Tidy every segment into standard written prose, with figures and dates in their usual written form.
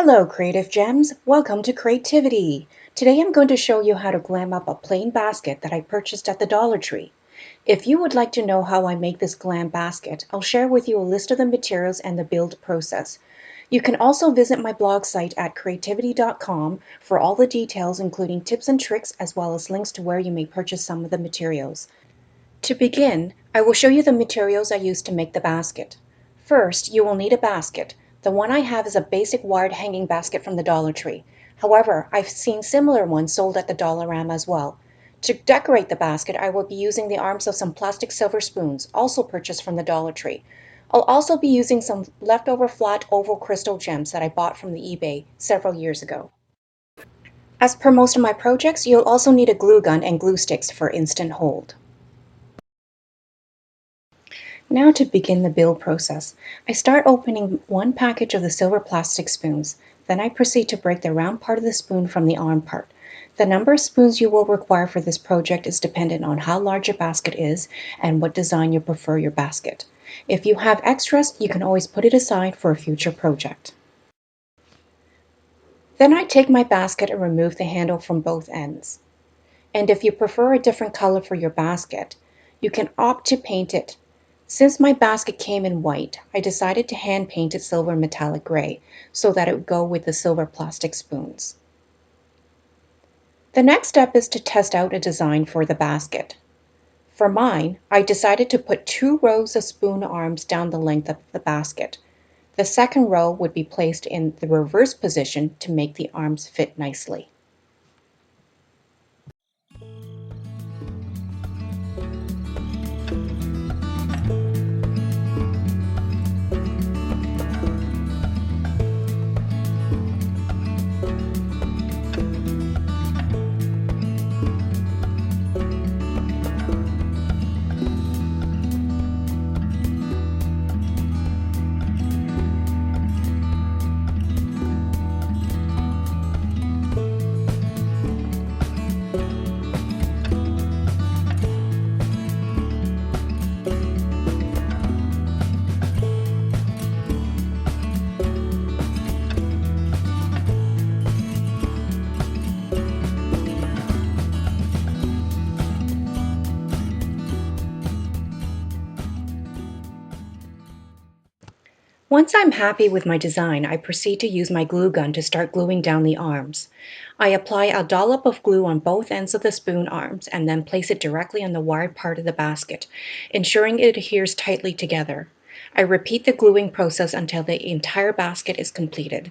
Hello, creative gems. Welcome to Creativity. Today I'm going to show you how to glam up a plain basket that I purchased at the Dollar Tree. If you would like to know how I make this glam basket, I'll share with you a list of the materials and the build process. You can also visit my blog site at creativdiy.com for all the details, including tips and tricks, as well as links to where you may purchase some of the materials. To begin, I will show you the materials I used to make the basket. First, you will need a basket. The one I have is a basic wired hanging basket from the Dollar Tree. However, I've seen similar ones sold at the Dollarama as well. To decorate the basket, I will be using the arms of some plastic silver spoons, also purchased from the Dollar Tree. I'll also be using some leftover flat oval crystal gems that I bought from the eBay several years ago. As per most of my projects, you'll also need a glue gun and glue sticks for instant hold. Now to begin the build process, I start opening one package of the silver plastic spoons. Then I proceed to break the round part of the spoon from the arm part. The number of spoons you will require for this project is dependent on how large your basket is and what design you prefer your basket. If you have extras, you can always put it aside for a future project. Then I take my basket and remove the handle from both ends. And if you prefer a different color for your basket, you can opt to paint it. Since my basket came in white, I decided to hand paint it silver metallic gray so that it would go with the silver plastic spoons. The next step is to test out a design for the basket. For mine, I decided to put 2 rows of spoon arms down the length of the basket. The second row would be placed in the reverse position to make the arms fit nicely. Once I'm happy with my design, I proceed to use my glue gun to start gluing down the arms. I apply a dollop of glue on both ends of the spoon arms and then place it directly on the wired part of the basket, ensuring it adheres tightly together. I repeat the gluing process until the entire basket is completed.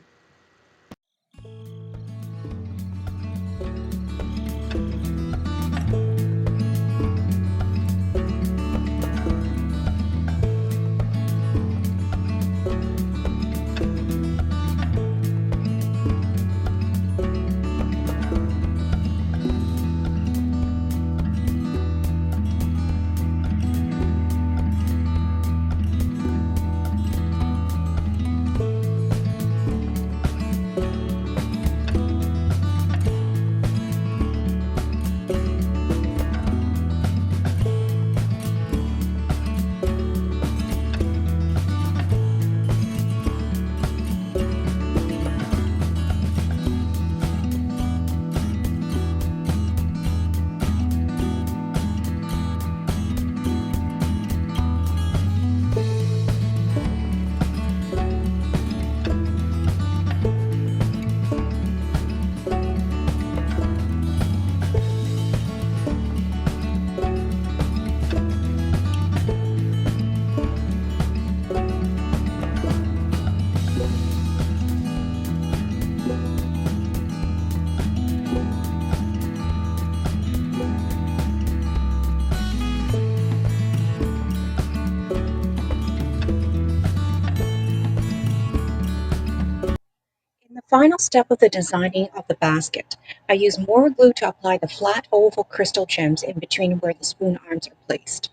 In the final step of the designing of the basket, I use more glue to apply the flat oval crystal gems in between where the spoon arms are placed.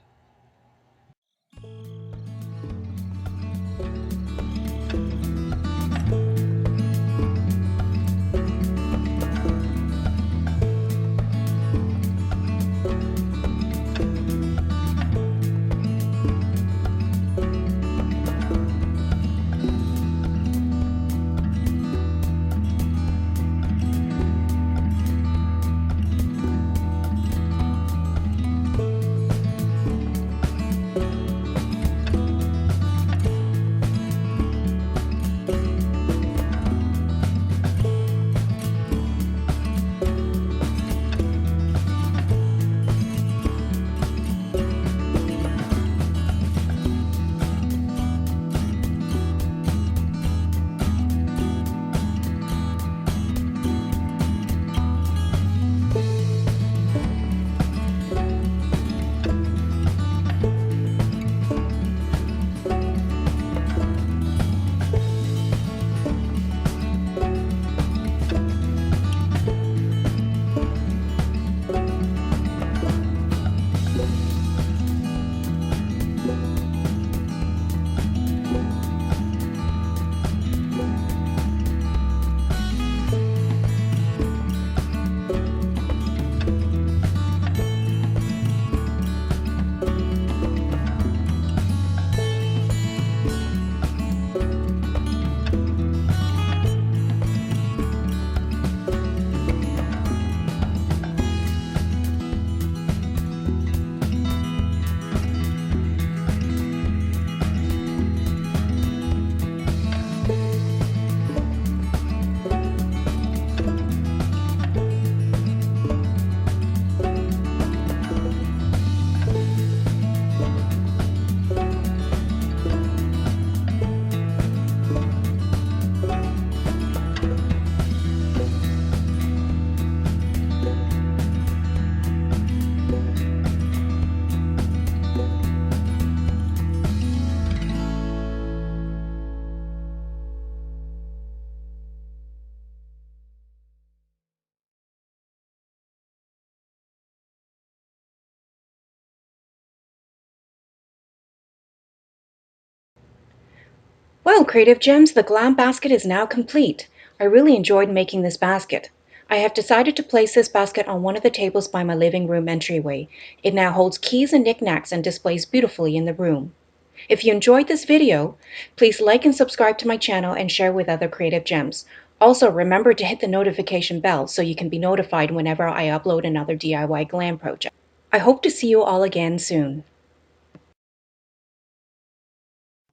Well, Creative Gems, the Glam basket is now complete. I really enjoyed making this basket. I have decided to place this basket on one of the tables by my living room entryway. It now holds keys and knickknacks and displays beautifully in the room. If you enjoyed this video, please like and subscribe to my channel and share with other Creative Gems. Also, remember to hit the notification bell so you can be notified whenever I upload another DIY glam project. I hope to see you all again soon.